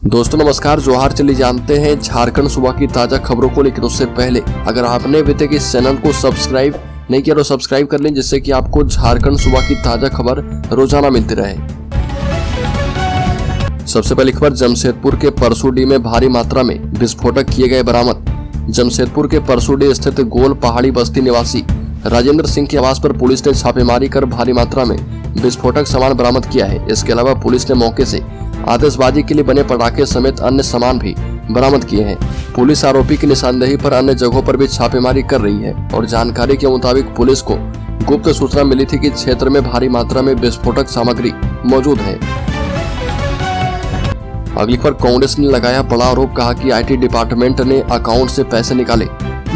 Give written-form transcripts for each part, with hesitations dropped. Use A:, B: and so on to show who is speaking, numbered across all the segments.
A: दोस्तों नमस्कार, जोहार। चलिए जानते हैं झारखंड सूबा की ताजा खबरों को, लेकिन उससे पहले अगर आपने अभी तक इस चैनल को सब्सक्राइब नहीं किया तो सब्सक्राइब कर लें, जिससे कि आपको झारखंड सूबा की ताजा खबर रोजाना मिलती रहे। सबसे पहली खबर, जमशेदपुर के परसूडी में भारी मात्रा में विस्फोटक किए गए बरामद। जमशेदपुर के परसूडी स्थित गोल पहाड़ी बस्ती निवासी राजेंद्र सिंह के आवास पर पुलिस ने छापेमारी कर भारी मात्रा में विस्फोटक सामान बरामद किया है। इसके अलावा पुलिस ने मौके से आतिशबाजी के लिए बने पटाखे समेत अन्य सामान भी बरामद किए हैं। पुलिस आरोपी की निशानदेही पर अन्य जगहों पर भी छापेमारी कर रही है और जानकारी के मुताबिक पुलिस को गुप्त सूचना मिली थी कि क्षेत्र में भारी मात्रा में विस्फोटक सामग्री मौजूद है। अगली पर कांग्रेस ने लगाया बड़ा आरोप, कहा कि आईटी डिपार्टमेंट ने अकाउंट से पैसे निकाले,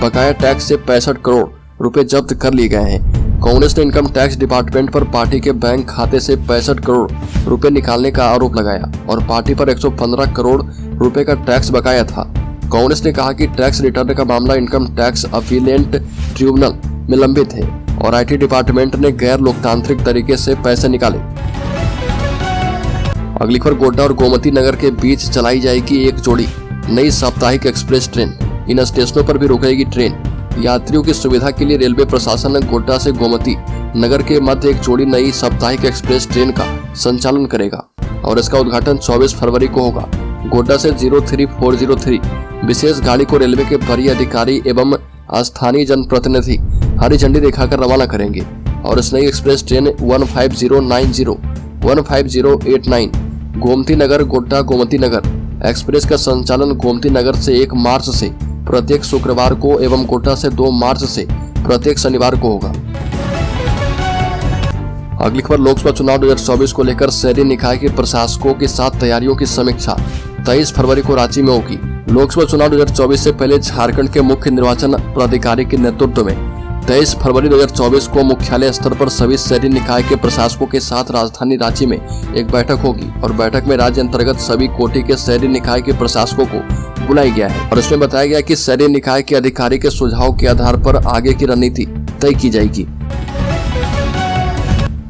A: बकाया टैक्स से 65 करोड़ रुपए जब्त कर लिए गए हैं। कांग्रेस ने इनकम टैक्स डिपार्टमेंट पर पार्टी के बैंक खाते से 65 करोड़ रुपए निकालने का आरोप लगाया और पार्टी पर 115 करोड़ रुपए का टैक्स बकाया था। कांग्रेस ने कहा कि टैक्स रिटर्न का मामला इनकम टैक्स अपीलेंट ट्रिब्यूनल में लंबित है और आईटी डिपार्टमेंट ने गैर लोकतांत्रिक तरीके से पैसे निकाले। अगली खबर, गोड्डा और गोमती नगर के बीच चलाई जाएगी एक जोड़ी नई साप्ताहिक एक्सप्रेस ट्रेन। इन स्टेशनों पर भी रुकेगी ट्रेन। यात्रियों की सुविधा के लिए रेलवे प्रशासन ने गोड्डा से गोमती नगर के मध्य एक जोड़ी नई साप्ताहिक एक्सप्रेस ट्रेन का संचालन करेगा और इसका उद्घाटन 24 फरवरी को होगा। गोड्डा से 03403 विशेष गाड़ी को रेलवे के वरीय अधिकारी एवं स्थानीय जनप्रतिनिधि हरी झंडी दिखाकर रवाना करेंगे और इस नई express train 15090 15089 Gomti Nagar Godda Gomti Nagar express का संचालन गोमती नगर से 1 मार्च से प्रत्येक शुक्रवार को एवं गोड्डा से 2 मार्च से प्रत्येक शनिवार को होगा। अगली खबर, लोकसभा चुनाव 2024 को लेकर शहरी निकाय के प्रशासकों के साथ तैयारियों की समीक्षा 23 फरवरी को रांची में होगी। लोकसभा चुनाव 2024 से पहले झारखंड के मुख्य निर्वाचन पदाधिकारी के नेतृत्व में 23 फरवरी 2024 को मुख्यालय स्तर पर सभी शहरी निकाय के प्रशासकों के साथ राजधानी रांची में एक बैठक होगी और बैठक में राज्य अंतर्गत सभी कोटि के शहरी निकाय के प्रशासकों को बुलाया गया है और इसमें बताया गया कि शहरी निकाय के अधिकारी के सुझाव के आधार पर आगे की रणनीति तय की जाएगी।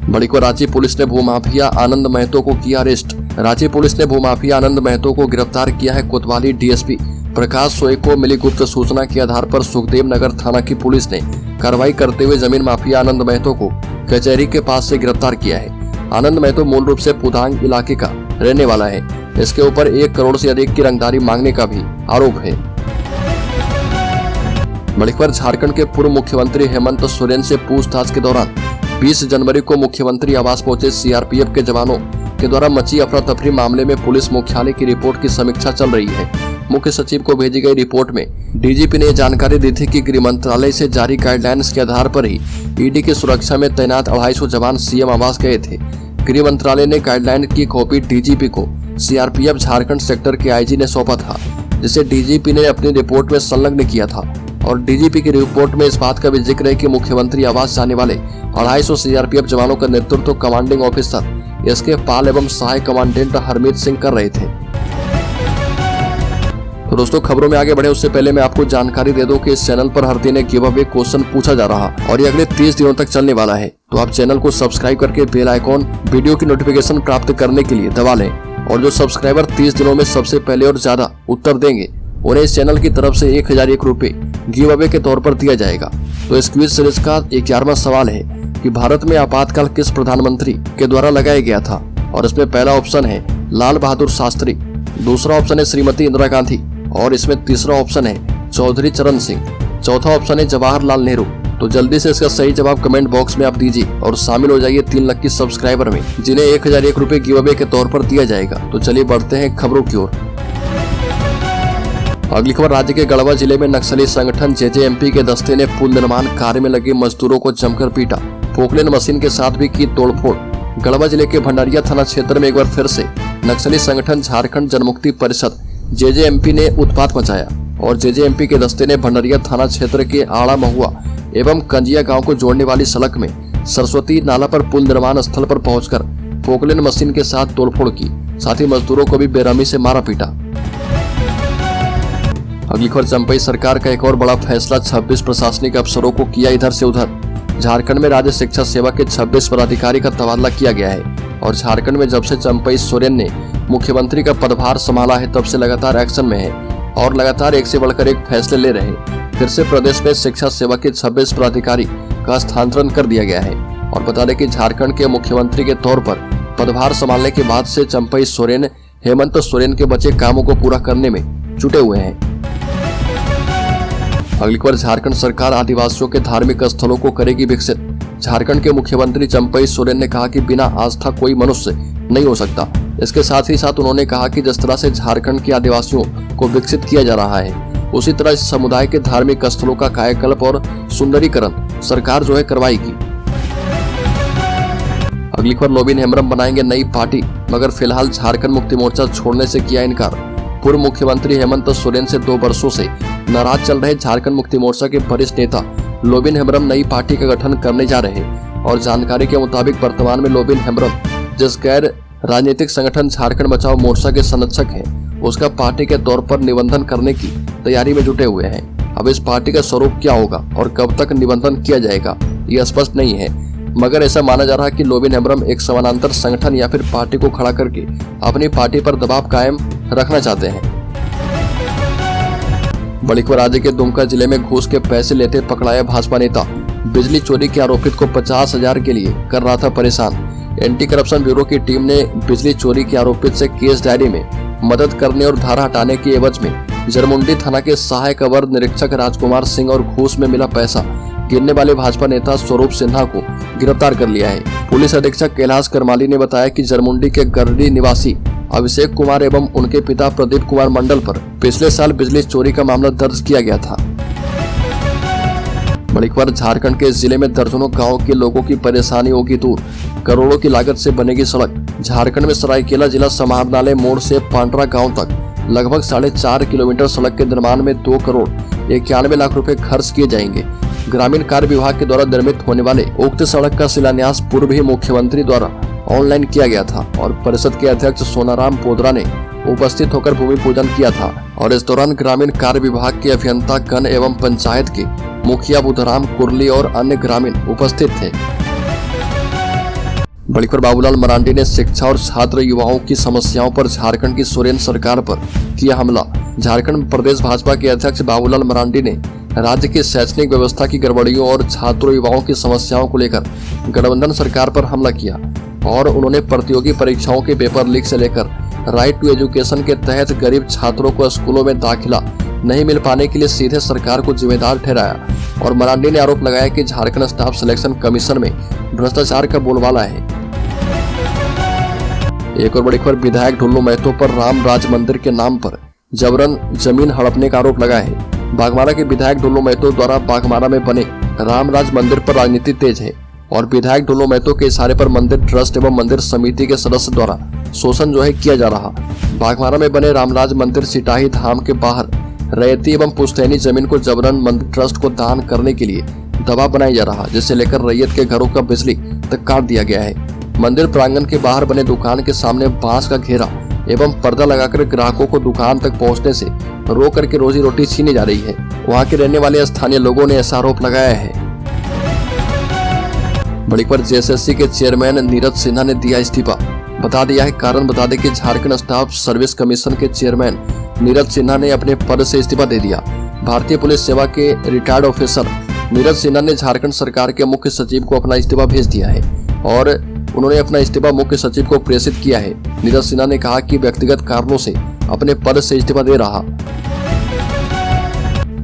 A: बड़ी को रांची पुलिस ने भूमाफिया आनंद महतो को किया अरेस्ट। रांची पुलिस ने भूमाफिया आनंद महतो को गिरफ्तार किया है। कोतवाली डीएसपी प्रकाश सोय को मिली गुप्त सूचना के आधार पर सुखदेव नगर थाना की पुलिस ने कार्रवाई करते हुए जमीन माफिया आनंद महतो को कचहरी के पास से गिरफ्तार किया है। आनंद महतो मूल रूप से पुदांग इलाके का रहने वाला है। इसके ऊपर 1 करोड़ से अधिक की रंगदारी मांगने का भी आरोप है। बड़ी खबर, झारखंड के पूर्व मुख्यमंत्री हेमंत सोरेन से पूछताछ के दौरान 20 जनवरी को मुख्यमंत्री आवास पहुंचे सीआरपीएफ के जवानों के द्वारा मची अफरा तफरी मामले में पुलिस मुख्यालय की रिपोर्ट की समीक्षा चल रही है। मुख्य सचिव को भेजी गई रिपोर्ट में डीजीपी ने जानकारी दी थी कि गृह मंत्रालय से जारी गाइडलाइंस के आधार पर ही ईडी की सुरक्षा में तैनात 250 जवान सीएम आवास गए थे। गृह मंत्रालय ने गाइडलाइन की कॉपी डीजीपी को सीआरपीएफ झारखंड सेक्टर के आईजी ने सौंपा था, जिसे डीजीपी ने अपनी रिपोर्ट में संलग्न किया था और डीजीपी की रिपोर्ट में इस बात का भी जिक्र है कि मुख्यमंत्री आवास जाने वाले 250 सीआरपीएफ जवानों का नेतृत्व कमांडिंग ऑफिसर एसके पाल एवं सहायक कमांडेंट हरमीत सिंह कर रहे थे। तो दोस्तों, खबरों में आगे बढ़े उससे पहले मैं आपको जानकारी दे दूं कि इस चैनल पर हर दिन एक गिव अवे क्वेश्चन पूछा जा रहा और ये अगले 30 दिनों तक चलने वाला है। तो आप चैनल को सब्सक्राइब करके बेल आइकॉन वीडियो की नोटिफिकेशन प्राप्त करने के लिए दबा लें और जो सब्सक्राइबर 30 दिनों में सबसे पहले और ज्यादा उत्तर देंगे उन्हें इस चैनल की तरफ से 1001 रुपए गिव अवे के तौर पर दिया जाएगा। तो इस क्विज सीरीज का 11वां सवाल है कि भारत में आपातकाल किस प्रधानमंत्री के द्वारा लगाया गया था और इसमें पहला ऑप्शन है लाल बहादुर शास्त्री, दूसरा ऑप्शन है श्रीमती इंदिरा गांधी और इसमें तीसरा ऑप्शन है चौधरी चरण सिंह, चौथा ऑप्शन है जवाहरलाल नेहरू। तो जल्दी से इसका सही जवाब कमेंट बॉक्स में आप दीजिए और शामिल हो जाइए 3 लाख की सब्सक्राइबर में, जिन्हें 1001 रुपए गिव अवे के तौर पर दिया जाएगा। तो चलिए बढ़ते हैं खबरों की ओर। अगली खबर, राज्य के गढ़वा जिले में नक्सली संगठन जेजेएमपी के दस्ते ने पुल निर्माण कार्य में लगे मजदूरों को जमकर पीटा, पोकलेन मशीन के साथ भी की तोड़फोड़। गढ़वा जिले के भंडारिया थाना क्षेत्र में एक बार फिर से नक्सली संगठन झारखंड जनमुक्ति परिषद जेजेएमपी ने उत्पात मचाया और जेजेएमपी के दस्ते ने भंडारिया थाना क्षेत्र के आड़ा महुआ एवं कंजिया गांव को जोड़ने वाली सड़क में सरस्वती नाला पर पुल निर्माण स्थल पर पहुंचकर पोकलेन मशीन के साथ तोड़फोड़ की, साथ ही मजदूरों को भी बेरहमी से मारा पीटा। अगली खबर, चंपई सरकार का एक और बड़ा फैसला, 26 प्रशासनिक अफसरों को किया इधर से उधर। झारखंड में राज्य शिक्षा सेवा के 26 पदाधिकारी का तबादला किया गया है और झारखंड में जब से चंपई सोरेन ने मुख्यमंत्री का पदभार संभाला है तब से लगातार एक्शन में है और लगातार एक से बढ़कर एक फैसले ले रहे हैं। फिर से प्रदेश में शिक्षा सेवा के 26 पदाधिकारी का स्थानांतरण कर दिया गया है। और बता दें कि झारखंड के मुख्यमंत्री के तौर पर पदभार संभालने के बाद से चंपई सोरेन हेमंत सोरेन के बचे कामों को पूरा करने में जुटे हुए हैं। अगली बार झारखंड सरकार आदिवासियों के धार्मिक स्थलों को करेगी विकसित। झारखंड के मुख्यमंत्री चंपई सोरेन ने कहा कि बिना आस्था कोई मनुष्य नहीं हो सकता। इसके साथ ही साथ उन्होंने कहा कि जिस तरह से झारखंड के आदिवासियों को विकसित किया जा रहा है, उसी तरह इस समुदाय के धार्मिक स्थलों का कायाकल्प और सुंदरीकरण सरकार करवाएगी। अगली खबर, लोबिन हेम्ब्रम बनाएंगे नई पार्टी, मगर फिलहाल झारखंड मुक्ति मोर्चा छोड़ने से किया इनकार। पूर्व मुख्यमंत्री हेमंत सोरेन से 2 वर्षों से नाराज चल रहे झारखंड मुक्ति मोर्चा के वरिष्ठ नेता लोबिन हेम्ब्रम नई पार्टी का गठन करने जा रहे हैं। और जानकारी के मुताबिक वर्तमान में लोबिन हेम्ब्रम जिस गैर राजनीतिक संगठन झारखंड बचाओ मोर्चा के संरक्षक हैं, उसका पार्टी के तौर पर निबंधन करने की तैयारी में जुटे हुए हैं। अब इस पार्टी का स्वरूप क्या होगा और कब तक निबंधन किया जाएगा, यह स्पष्ट नहीं है, मगर ऐसा माना जा रहा है कि लोबिन हेम्ब्रम एक समानांतर संगठन या फिर पार्टी को खड़ा करके अपनी पार्टी पर दबाव कायम रखना चाहते हैं। बड़ी खबर, राज्य के दुमका जिले में घूस के पैसे लेते पकड़ाया भाजपा नेता। बिजली चोरी के आरोपित को 50,000 के लिए कर रहा था परेशान। एंटी करप्शन ब्यूरो की टीम ने बिजली चोरी के आरोपित से केस डायरी में मदद करने और धारा हटाने की एवज में जरमुंडी थाना के सहायक अवर निरीक्षक राजकुमार सिंह और घूस में मिला पैसा गिरने वाले भाजपा नेता स्वरूप सिन्हा को गिरफ्तार कर लिया है। पुलिस अधीक्षक कैलाश करमाली ने बताया कि जरमुंडी के गरडी निवासी अभिषेक कुमार एवं उनके पिता प्रदीप कुमार मंडल पर पिछले साल बिजली चोरी का मामला दर्ज किया गया था। बड़ी खबर, झारखंड के जिले में दर्जनों गांव के लोगों की परेशानी होगी दूर, करोड़ों की लागत से बनेगी सड़क। झारखंड में सरायकेला जिला समाहरणालय मोड़ से पांड्रा गांव तक लगभग 4.5 किलोमीटर सड़क के निर्माण में 2 करोड़ 91 लाख रुपए खर्च किए जाएंगे। ग्रामीण कार्य विभाग के द्वारा निर्मित होने वाले उक्त सड़क का शिलान्यास पूर्व ही मुख्यमंत्री द्वारा ऑनलाइन किया गया था और परिषद के अध्यक्ष सोनाराम पोदरा ने उपस्थित होकर भूमि पूजन किया था। और इस दौरान ग्रामीण कार्य विभाग के अभियंता गण एवं पंचायत के मुखिया बुधराम कुरली और अन्य ग्रामीण उपस्थित थे। बड़ी खबर, बाबूलाल मरांडी ने शिक्षा और छात्र युवाओं की समस्याओं पर झारखंड की सोरेन सरकार पर किया हमला। झारखंड प्रदेश भाजपा के अध्यक्ष बाबूलाल मरांडी ने राज्य की शैक्षणिक व्यवस्था की गड़बड़ियों और छात्रों युवाओं की समस्याओं को लेकर गठबंधन सरकार पर हमला किया और उन्होंने प्रतियोगी परीक्षाओं के पेपर लीक से लेकर राइट टू एजुकेशन के तहत गरीब छात्रों को स्कूलों में दाखिला नहीं मिल पाने के लिए सीधे सरकार को जिम्मेदार ठहराया। और मरांडी ने आरोप लगाया कि झारखंड स्टाफ सिलेक्शन कमीशन में भ्रष्टाचार का बोलबाला है। एक और बड़ी खबर, विधायक ढुल्लू महतो पर राम राज मंदिर के नाम पर जबरन जमीन हड़पने का आरोप लगा है। बाघमारा के विधायक ढुल्लू महतो द्वारा बाघमारा में बने रामराज मंदिर पर राजनीति तेज है और विधायक ढुल्लू महतो के इशारे पर मंदिर ट्रस्ट एवं मंदिर समिति के सदस्य द्वारा शोषण किया जा रहा। बाघमारा में बने रामराज मंदिर सिटाही धाम के बाहर रैयती एवं पुश्तैनी जमीन को जबरन मंदिर ट्रस्ट को दान करने के लिए दबाव बनाया जा रहा, जिससे लेकर रैयत के घरों का बिजली तक काट दिया गया है। मंदिर प्रांगण के बाहर बने दुकान के सामने बांस का घेरा एवं पर्दा लगाकर ग्राहकों को दुकान तक पहुंचने से रोक करके रोजी रोटी छीनी जा रही है। वहां के रहने वाले स्थानीय लोगों ने ऐसा आरोप लगाया है। बड़ी खबर, जेएसएससी के चेयरमैन नीरज सिन्हा ने दिया इस्तीफा, बता दिया है कारण। बता दें कि झारखंड स्टाफ सर्विस कमीशन के चेयरमैन नीरज सिन्हा ने अपने पद से इस्तीफा दे दिया। भारतीय पुलिस सेवा के रिटायर्ड ऑफिसर नीरज सिन्हा ने झारखंड सरकार के मुख्य सचिव को अपना इस्तीफा भेज दिया है और उन्होंने अपना इस्तीफा मुख्य सचिव को प्रेषित किया है। नीरज सिन्हा ने कहा कि व्यक्तिगत कारणों से अपने पद से इस्तीफा दे रहा।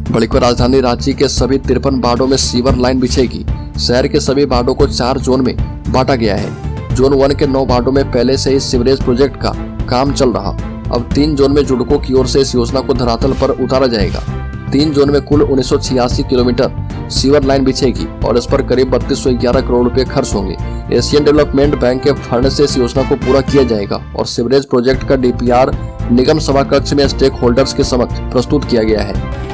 A: बड़ी खबर, राजधानी रांची के सभी 53 वार्डों में सीवर लाइन बिछेगी। शहर के सभी वार्डों को 4 जोन में बांटा गया है। जोन 1 के 9 वार्डों में पहले से ही सीवरेज प्रोजेक्ट का काम चल रहा। अब 3 जोन में जुडको की ओर से इस योजना को धरातल पर उतारा जाएगा। 3 जोन में कुल 1986 किलोमीटर सीवर लाइन बिछेगी और इस पर करीब 3211 करोड़ रुपए खर्च होंगे। एशियन डेवलपमेंट बैंक के फंड से इस योजना को पूरा किया जाएगा और सीवरेज प्रोजेक्ट का डीपीआर निगम सभा कक्ष में स्टेक होल्डर्स के समक्ष प्रस्तुत किया गया है।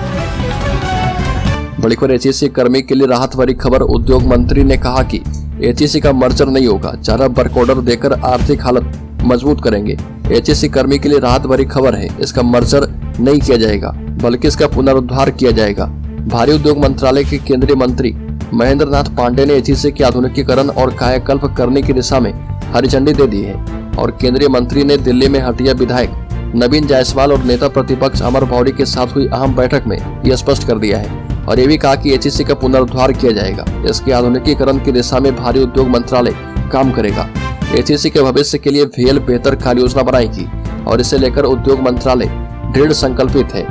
A: बड़ी खबर, एचईसी कर्मी के लिए राहत भरी खबर। उद्योग मंत्री ने कहा कि एचईसी का मर्जर नहीं होगा, ज्यादा वर्क ऑर्डर देकर आर्थिक हालत मजबूत करेंगे। एचईसी कर्मी के लिए राहत भरी खबर है, इसका मर्जर नहीं किया जाएगा बल्कि इसका पुनरुद्धार किया जाएगा। भारी उद्योग मंत्रालय के केंद्रीय मंत्री महेंद्र नाथ पांडे ने एचईसी के आधुनिकीकरण और कायाकल्प करने की दिशा में हरी झंडी दे दी है। और केंद्रीय मंत्री ने दिल्ली में हटिया विधायक नवीन जायसवाल और नेता प्रतिपक्ष अमर भौरी के साथ हुई अहम बैठक में यह स्पष्ट कर दिया है और ये भी कहा कि एचईसी का पुनरुद्धार किया जाएगा। इसके आधुनिकीकरण की दिशा में भारी उद्योग मंत्रालय काम करेगा। एचईसी के भविष्य के लिए VL बेहतर कार्य योजना बनाएगी और इसे लेकर उद्योग मंत्रालय दृढ़ संकल्पित है।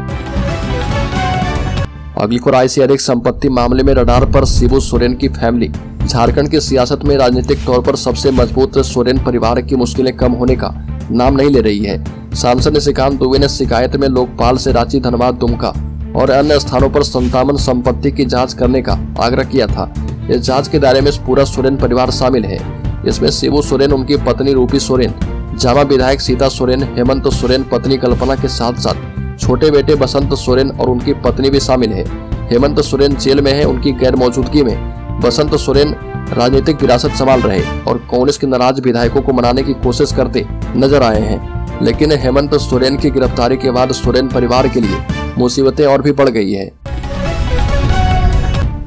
A: अगली को आय से अधिक संपत्ति मामले में रडार पर शिबू सोरेन की फैमिली। झारखंड की सियासत में राजनीतिक तौर पर सबसे मजबूत सोरेन परिवार की मुश्किलें कम होने का नाम नहीं ले रही है। सांसद निशिकांत दुबे ने शिकायत में लोकपाल से रांची, धनबाद, दुमका और अन्य स्थानों पर 57 संपत्ति की जांच करने का आग्रह किया था। इस जांच के दायरे में पूरा सोरेन परिवार शामिल है। इसमें शिबू सोरेन, उनकी पत्नी रूपी सोरेन, जामा विधायक सीता सोरेन, हेमंत सोरेन पत्नी कल्पना के साथ साथ छोटे बेटे बसंत सोरेन और उनकी पत्नी भी शामिल है। हेमंत सोरेन जेल में है। उनकी गैर मौजूदगी में बसंत सोरेन राजनीतिक विरासत संभाल रहे और कांग्रेस के नाराज विधायकों को मनाने की कोशिश करते नजर आए हैं। लेकिन हेमंत सोरेन की गिरफ्तारी के बाद सोरेन परिवार के लिए मुसीबतें और भी बढ़ गई है।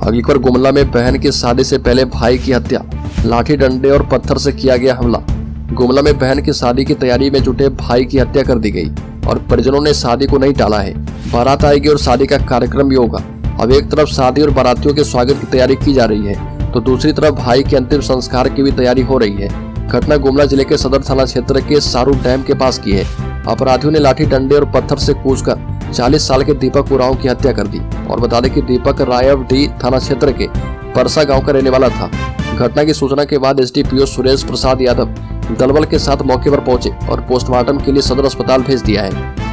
A: अगली खबर, गुमला में बहन की शादी से पहले भाई की हत्या, लाठी डंडे और पत्थर से किया गया हमला। गुमला में बहन की शादी की तैयारी में जुटे भाई की हत्या कर दी गई और परिजनों ने शादी को नहीं टाला है। बारात आएगी और शादी का कार्यक्रम भी होगा। अब एक तरफ शादी और बारातियों के स्वागत की तैयारी की जा रही है तो दूसरी तरफ भाई के अंतिम संस्कार की भी तैयारी हो रही है। घटना गुमला जिले के सदर थाना क्षेत्र के सारू डैम के पास की है। अपराधियों ने लाठी डंडे और पत्थर से कूचकर 40 साल के दीपक उरांव की हत्या कर दी और बता दें कि दीपक रायवडी थाना क्षेत्र के परसा गांव का रहने वाला था। घटना की सूचना के बाद SDPO सुरेश प्रसाद यादव दलबल के साथ मौके पर पहुंचे और पोस्टमार्टम के लिए सदर अस्पताल भेज दिया है।